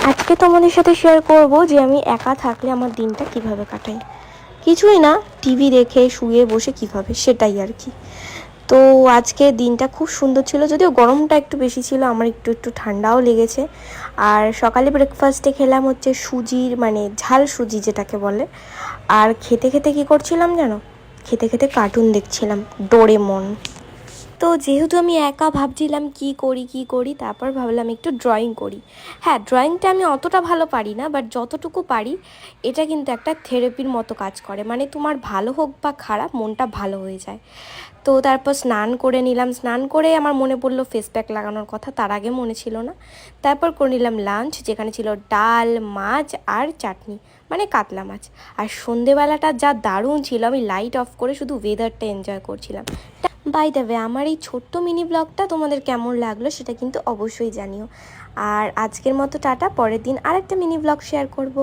আজকে তোমাদের সাথে শেয়ার করব যে আমি একা থাকলে আমার দিনটা কিভাবে কাটাই। কিছুই না, টিভি দেখে শুয়ে বসে কিভাবে, সেটাই আর কি। তো আজকে দিনটা খুব সুন্দর ছিল, যদিও গরমটা একটু বেশি ছিল, আমার একটু একটু ঠান্ডাও লেগেছে। আর সকালে ব্রেকফাস্টে খেলাম হচ্ছে সুজির, মানে ঝাল সুজি যেটাকে বলে। আর খেতে খেতে কী করছিলাম জানো? খেতে খেতে কার্টুন দেখছিলাম, ডোরেমন। তো যেহেতু আমি একা ভাবছিলাম কি করি, তারপর ভাবলাম একটু ড্রয়িং করি। হ্যাঁ, ড্রয়িংটা আমি অতটা ভালো পারি না, বাট যতটুকু পারি এটা কিন্তু একটা থেরাপির মতো কাজ করে। মানে তোমার ভালো হোক বা খারাপ, মনটা ভালো হয়ে যায়। তো তারপর স্নান করে নিলাম, স্নান করে আমার মনে পড়লো ফেস প্যাক লাগানোর কথা, তার আগে মনে ছিল না। তারপর করে নিলাম লাঞ্চ, যেখানে ছিল ডাল, মাছ আর চাটনি, মানে কাতলা মাছ। আর সন্ধেবেলাটা যা দারুণ ছিল, আমি লাইট অফ করে শুধু ওয়েদারটা এনজয় করছিলাম। বাই দ্য ওয়ে, আমার এই ছোট্ট মিনি ব্লগটা তোমাদের কেমন লাগলো সেটা কিন্তু অবশ্যই জানিও। আর আজকের মতো টাটা, পরের দিন আরেকটা মিনি ব্লগ শেয়ার করব।